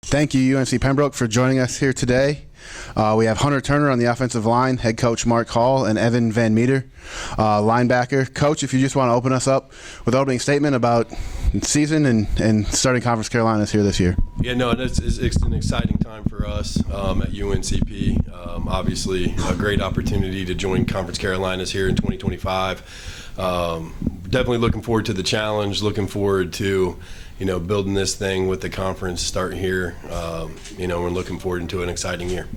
Thank you, UNC Pembroke, for joining us here today. We have Hunter Turner on the offensive line, head coach Mark Hall, and Evan VanMeter, linebacker. Coach, if you just want to open us up with an opening statement about season and starting Conference Carolinas here this year. Yeah, no, it's an exciting time for us at UNCP. Obviously, a great opportunity to join Conference Carolinas here in 2025. Definitely looking forward to the challenge, looking forward to building this thing with the conference starting here. We're looking forward to an exciting year.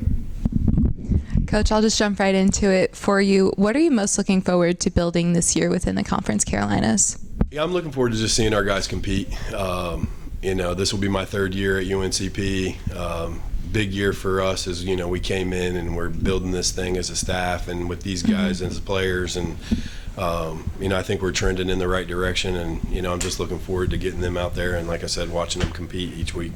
Coach, I'll just jump right into it for you. What are you most looking forward to building this year within the Conference Carolinas? Yeah, I'm looking forward to just seeing our guys compete. This will be my third year at UNCP. Big year for us as we came in and we're building this thing as a staff and with these guys as players, and I think we're trending in the right direction, and I'm just looking forward to getting them out there and, like I said, watching them compete each week.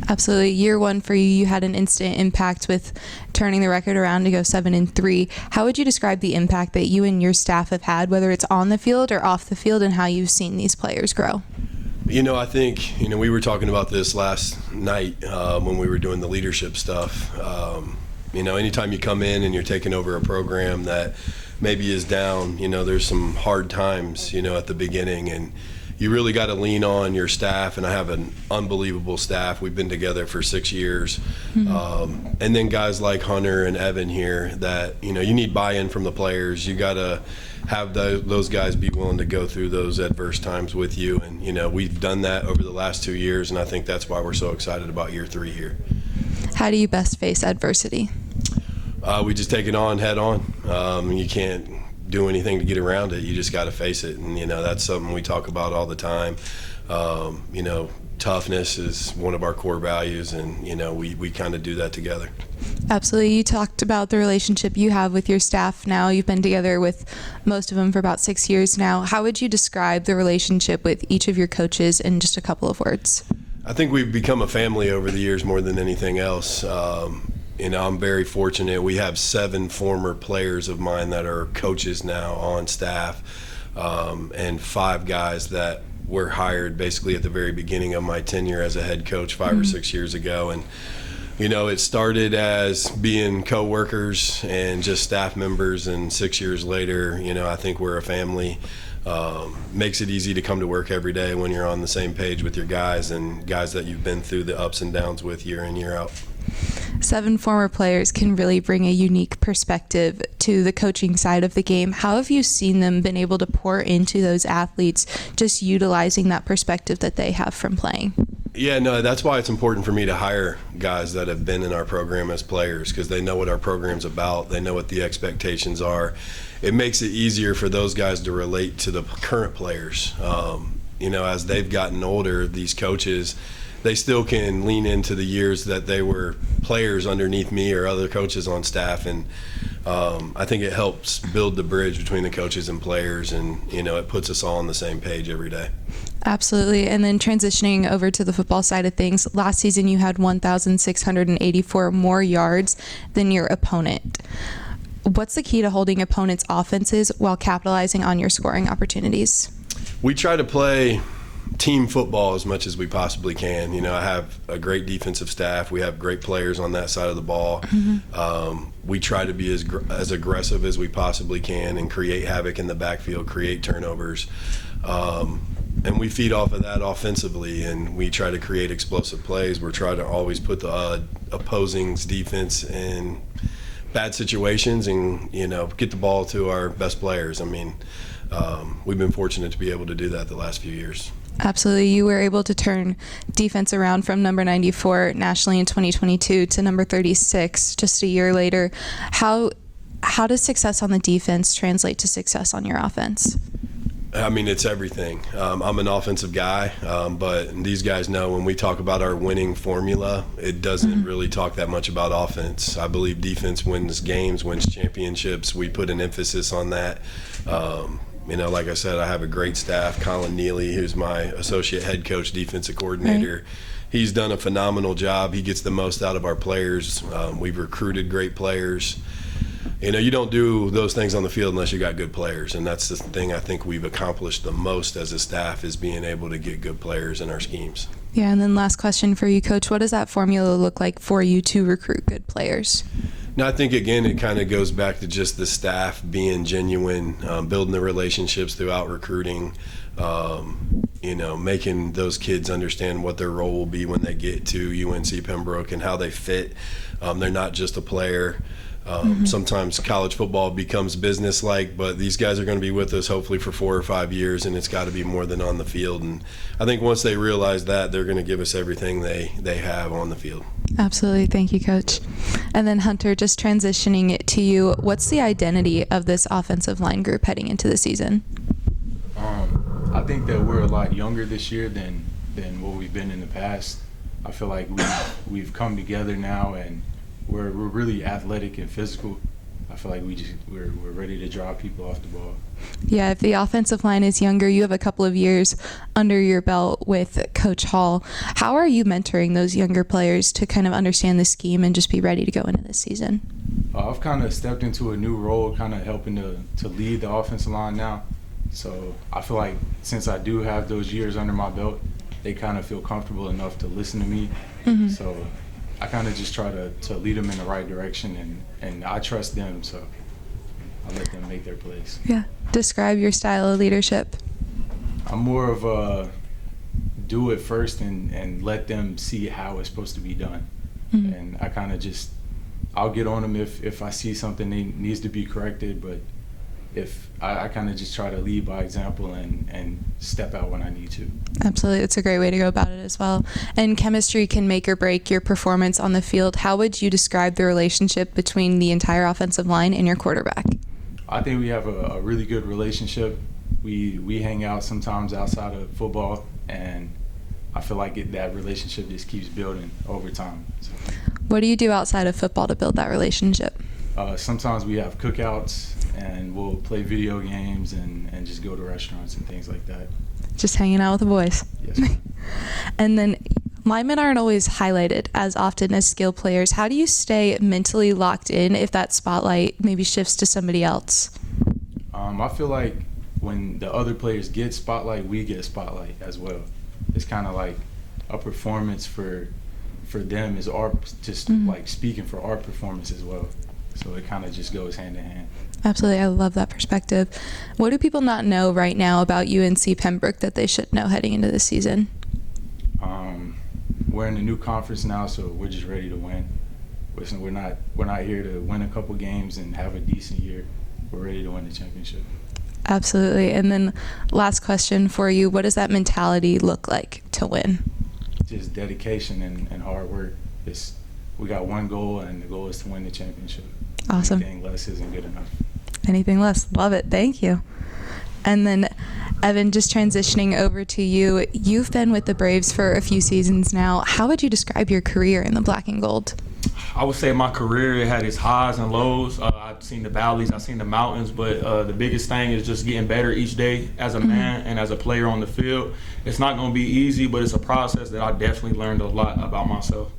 Absolutely. Year one for you, you had an instant impact with turning the record around to go 7-3. How would you describe the impact that you and your staff have had, whether it's on the field or off the field, and how you've seen these players grow? I think, we were talking about this last night when we were doing the leadership stuff. Anytime you come in and you're taking over a program that maybe is down, there's some hard times, at the beginning, and you really got to lean on your staff. And I have an unbelievable staff. We've been together for 6 years. And then guys like Hunter and Evan here that, you need buy-in from the players. You got to have those guys be willing to go through those adverse times with you. And, we've done that over the last 2 years, and I think that's why we're so excited about year 3 here. How do you best face adversity? We just take it on head on. You can't do anything to get around it. You just got to face it. And, that's something we talk about all the time. Toughness is one of our core values, and, we kind of do that together. Absolutely. You talked about the relationship you have with your staff now. You've been together with most of them for about 6 years now. How would you describe the relationship with each of your coaches in just a couple of words? I think we've become a family over the years more than anything else. I'm very fortunate. We have 7 former players of mine that are coaches now on staff, and 5 guys that were hired basically at the very beginning of my tenure as a head coach 5 or 6 years ago. And it started as being co-workers and just staff members, and 6 years later, I think we're a family. Makes it easy to come to work every day when you're on the same page with your guys and guys that you've been through the ups and downs with year in, year out. 7 former players can really bring a unique perspective to the coaching side of the game. How have you seen them been able to pour into those athletes, just utilizing that perspective that they have from playing? Yeah, no, that's why it's important for me to hire guys that have been in our program as players, because they know what our program's about. They know what the expectations are. It makes it easier for those guys to relate to the current players. As they've gotten older, these coaches, they still can lean into the years that they were players underneath me or other coaches on staff, and I think it helps build the bridge between the coaches and players, and it puts us all on the same page every day. Absolutely. And then transitioning over to the football side of things, last season you had 1,684 more yards than your opponent. What's the key to holding opponents' offenses while capitalizing on your scoring opportunities? We try to play team football as much as we possibly can. I have a great defensive staff. We have great players on that side of the ball. We try to be as aggressive as we possibly can and create havoc in the backfield, create turnovers. And we feed off of that offensively, and we try to create explosive plays. We're trying to always put the opposing's defense in bad situations and, get the ball to our best players. We've been fortunate to be able to do that the last few years. Absolutely. You were able to turn defense around from number 94 nationally in 2022 to number 36 just a year later. How does success on the defense translate to success on your offense? It's everything. I'm an offensive guy, but these guys know when we talk about our winning formula, it doesn't really talk that much about offense. I believe defense wins games, wins championships. We put an emphasis on that. Like I said, I have a great staff. Colin Neely, who's my associate head coach, defensive coordinator, he's done a phenomenal job. He gets the most out of our players. We've recruited great players. You don't do those things on the field unless you got good players, and that's the thing I think we've accomplished the most as a staff, is being able to get good players in our schemes. Yeah, and then last question for you, Coach. What does that formula look like for you to recruit good players? No, I think, again, it kind of goes back to just the staff being genuine, building the relationships throughout recruiting, making those kids understand what their role will be when they get to UNC Pembroke and how they fit. They're not just a player. Sometimes college football becomes business-like, but these guys are going to be with us hopefully for 4 or 5 years, and it's got to be more than on the field. And I think once they realize that, they're going to give us everything they have on the field. Absolutely. Thank you, Coach. And then, Hunter, just transitioning it to you, what's the identity of this offensive line group heading into the season? I think that we're a lot younger this year than what we've been in the past. I feel like we've come together now, and we're really athletic and physical. I feel like we're ready to draw people off the ball. Yeah, if the offensive line is younger, you have a couple of years under your belt with Coach Hall. How are you mentoring those younger players to kind of understand the scheme and just be ready to go into this season? I've kind of stepped into a new role, kind of helping to lead the offensive line now. So I feel like since I do have those years under my belt, they kind of feel comfortable enough to listen to me. Mm-hmm. So I kind of just try to lead them in the right direction, and I trust them, so I let them make their plays. Yeah. Describe your style of leadership. I'm more of a do it first and let them see how it's supposed to be done. Mm-hmm. And I kind of I'll get on them if I see something that needs to be corrected, but if I kind of just try to lead by example and step out when I need to. Absolutely. It's a great way to go about it as well. And chemistry can make or break your performance on the field. How would you describe the relationship between the entire offensive line and your quarterback? I think we have a really good relationship. We hang out sometimes outside of football, and I feel like that relationship just keeps building over time. So, what do you do outside of football to build that relationship? Sometimes we have cookouts, and we'll play video games and just go to restaurants and things like that. Just hanging out with the boys. Yes, ma'am. And then linemen aren't always highlighted as often as skill players. How do you stay mentally locked in if that spotlight maybe shifts to somebody else? I feel like when the other players get spotlight, we get spotlight as well. It's kind of like a performance for them is like speaking for our performance as well. So it kind of just goes hand in hand. Absolutely. I love that perspective. What do people not know right now about UNC Pembroke that they should know heading into this season? We're in a new conference now, so we're just ready to win. We're not here to win a couple games and have a decent year. We're ready to win the championship. Absolutely. And then last question for you, what does that mentality look like to win? Just dedication and hard work. We got one goal, and the goal is to win the championship. Awesome. Anything less isn't good enough. Anything less. Love it. Thank you. And then, Evan, just transitioning over to you. You've been with the Braves for a few seasons now. How would you describe your career in the black and gold? I would say my career had its highs and lows. I've seen the valleys, I've seen the mountains, but the biggest thing is just getting better each day as a man and as a player on the field. It's not going to be easy, but it's a process that I definitely learned a lot about myself.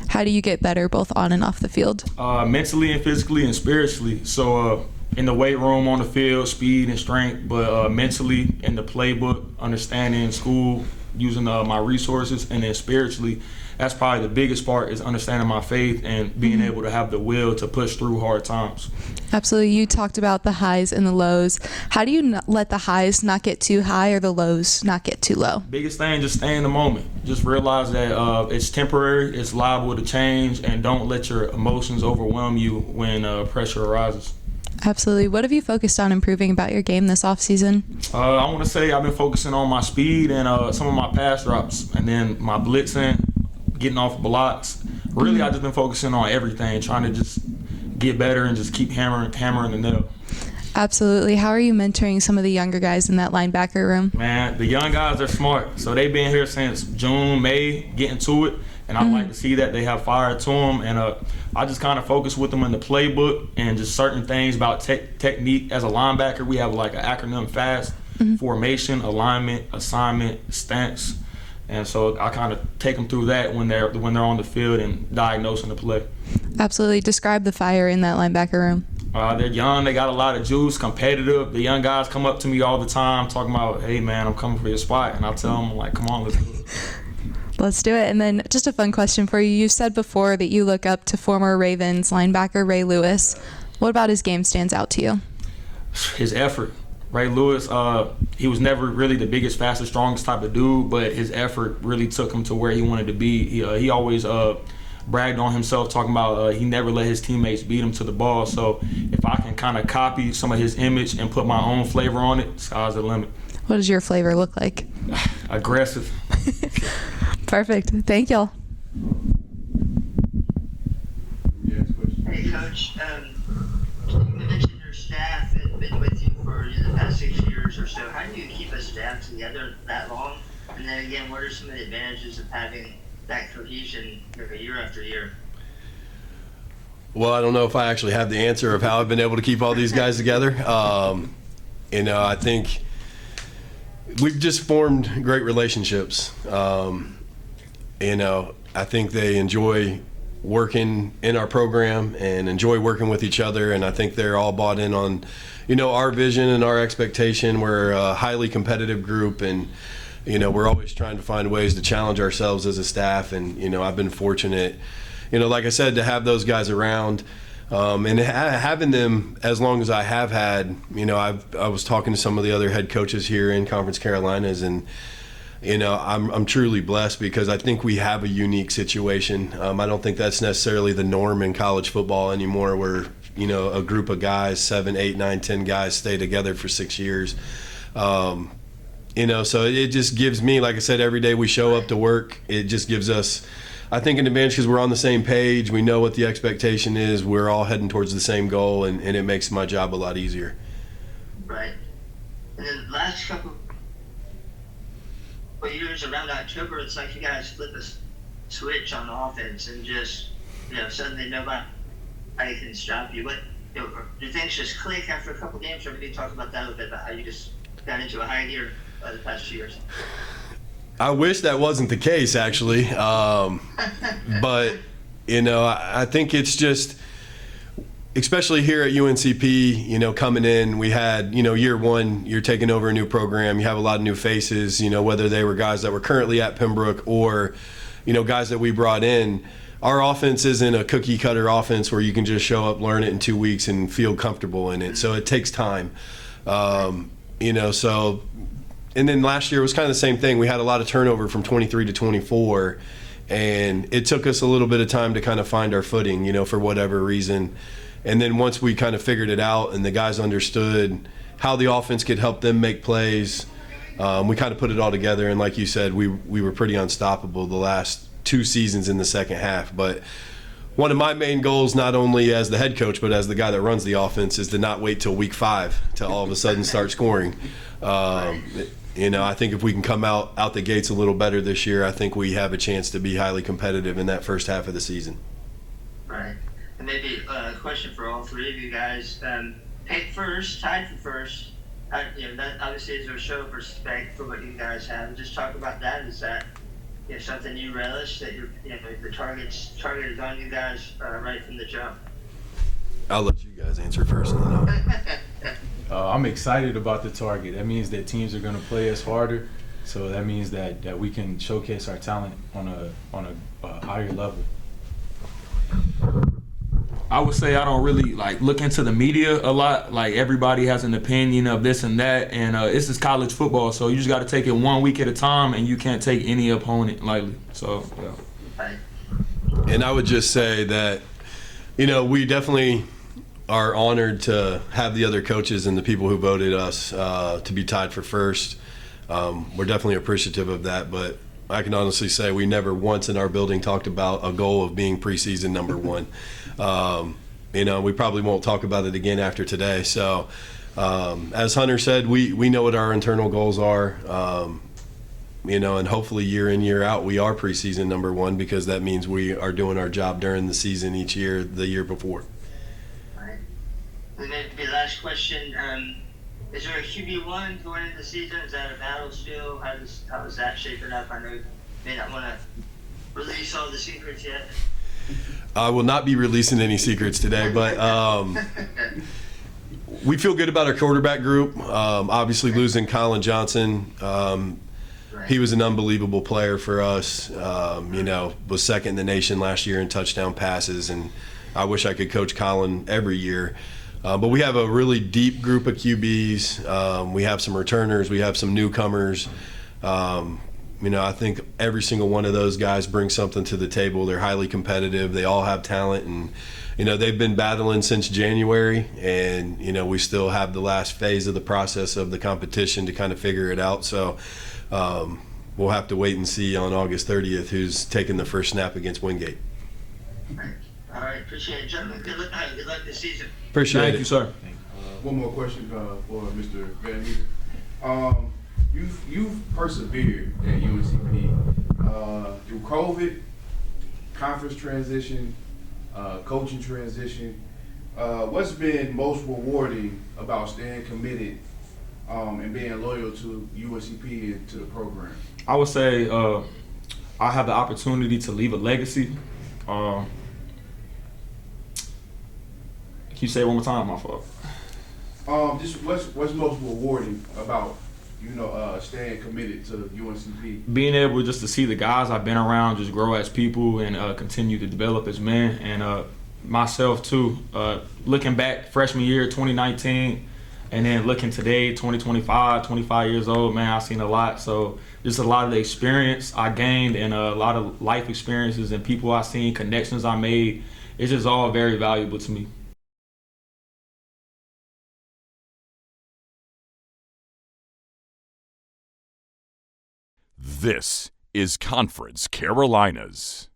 How do you get better both on and off the field? Mentally and physically and spiritually. So in the weight room, on the field, speed and strength, but mentally in the playbook, understanding school, using my resources, and then spiritually, that's probably the biggest part is understanding my faith and being able to have the will to push through hard times. Absolutely. You talked about the highs and the lows. How do you let the highs not get too high or the lows not get too low? Biggest thing, just stay in the moment. Just realize that it's temporary, it's liable to change, and don't let your emotions overwhelm you when pressure arises. Absolutely. What have you focused on improving about your game this offseason? I want to say I've been focusing on my speed and some of my pass drops, and then my blitzing, getting off blocks. Really, I've just been focusing on everything, trying to just get better and just keep hammering the nail. Absolutely. How are you mentoring some of the younger guys in that linebacker room? Man, the young guys are smart. So they've been here since June, May, getting to it. And I like to see that they have fire to them. And I just kind of focus with them in the playbook and just certain things about technique. As a linebacker, we have like an acronym FAST, formation, alignment, assignment, stance. And so I kind of take them through that when they're on the field and diagnosing the play. Absolutely. Describe the fire in that linebacker room. They're young. They got a lot of juice, competitive. The young guys come up to me all the time talking about, hey, man, I'm coming for your spot. And I tell them, like, come on, let's do it. Let's do it. And then just a fun question for you. You said before that you look up to former Ravens linebacker Ray Lewis. What about his game stands out to you? His effort. Ray Lewis, he was never really the biggest, fastest, strongest type of dude, but his effort really took him to where he wanted to be. He always bragged on himself, talking about he never let his teammates beat him to the ball. So if I can kind of copy some of his image and put my own flavor on it, sky's the limit. What does your flavor look like? Aggressive. Perfect. Thank y'all. Hey, Coach. You mentioned your staff has been with you for the past 6 years or so. How do you keep a staff together that long? And then again, what are some of the advantages of having that cohesion year after year? Well, I don't know if I actually have the answer of how I've been able to keep all these guys together. I think we've just formed great relationships. I think they enjoy working in our program and enjoy working with each other, and I think they're all bought in on, our vision and our expectation. We're a highly competitive group, and we're always trying to find ways to challenge ourselves as a staff. And I've been fortunate, like I said, to have those guys around, and having them as long as I have had. I was talking to some of the other head coaches here in Conference Carolinas, and I'm truly blessed because I think we have a unique situation. I don't think that's necessarily the norm in college football anymore, where a group of guys, 7, 8, 9, 10 guys stay together for 6 years. So it just gives me, like I said, every day we show up to work, it just gives us, I think, an advantage because we're on the same page. We know what the expectation is. We're all heading towards the same goal, and it makes my job a lot easier. Right. And then last couple years around October, it's like you guys flip a switch on offense and just, suddenly nobody can stop you. Do things just click after a couple games? Or maybe talk about that a little bit, about how you just got into a high gear the past 2 years? I wish that wasn't the case, actually. But, I think it's just, especially here at UNCP, coming in, we had, year one, you're taking over a new program. You have a lot of new faces, whether they were guys that were currently at Pembroke or, guys that we brought in. Our offense isn't a cookie cutter offense where you can just show up, learn it in 2 weeks and feel comfortable in it. So it takes time. And then last year was kind of the same thing. We had a lot of turnover from 23 to 24, and it took us a little bit of time to kind of find our footing, for whatever reason. And then once we kind of figured it out and the guys understood how the offense could help them make plays, we kind of put it all together. And like you said, we were pretty unstoppable the last 2 seasons in the second half. But one of my main goals, not only as the head coach, but as the guy that runs the offense, is to not wait till week 5 to all of a sudden start scoring. I think if we can come out the gates a little better this year, I think we have a chance to be highly competitive in that first half of the season. Right. And maybe a question for all three of you guys. Picked first, tied for first. That obviously is a show of respect for what you guys have. Just talk about that. Is that something you relish, that the target is on you guys right from the jump? I'll let you guys answer first, and then I'm excited about the target. That means that teams are going to play us harder. So that means that we can showcase our talent on a higher level. I would say I don't really look into the media a lot. Everybody has an opinion of this and that, and this is college football, so you just got to take it 1 week at a time, and you can't take any opponent lightly. So, yeah. And I would just say that, we definitely are honored to have the other coaches and the people who voted us to be tied for first. We're definitely appreciative of that, but I can honestly say we never once in our building talked about a goal of being preseason number 1. We probably won't talk about it again after today. So, as Hunter said, we know what our internal goals are, and hopefully year in, year out, we are preseason number 1, because that means we are doing our job during the season each year, the year before. All right. And maybe last question. Is there a QB1 going into the season? Is that a battle still? How is that shaping up? I know you may not want to release all the secrets yet. I will not be releasing any secrets today, but we feel good about our quarterback group. Obviously, losing Colin Johnson, he was an unbelievable player for us. Was second in the nation last year in touchdown passes, and I wish I could coach Colin every year. But we have a really deep group of QBs. We have some returners. We have some newcomers. I think every single one of those guys brings something to the table. They're highly competitive. They all have talent, and they've been battling since January, and we still have the last phase of the process of the competition to kind of figure it out. So we'll have to wait and see on August 30th who's taking the first snap against Wingate. All right, appreciate it, gentlemen. Good luck this season. Appreciate Thank it. you, sir. One more question for Mr. VanMeter. You've persevered at UNCP through COVID, conference transition, coaching transition. What's been most rewarding about staying committed and being loyal to UNCP and to the program? I would say I have the opportunity to leave a legacy. Can you say it one more time? My fault. Just what's most rewarding about staying committed to UNCP? Being able just to see the guys I've been around just grow as people and continue to develop as men, and myself too. Looking back freshman year 2019, and then looking today 25 years old, man, I've seen a lot. So just a lot of the experience I gained and a lot of life experiences and people I've seen, connections I made, it's just all very valuable to me. This is Conference Carolinas.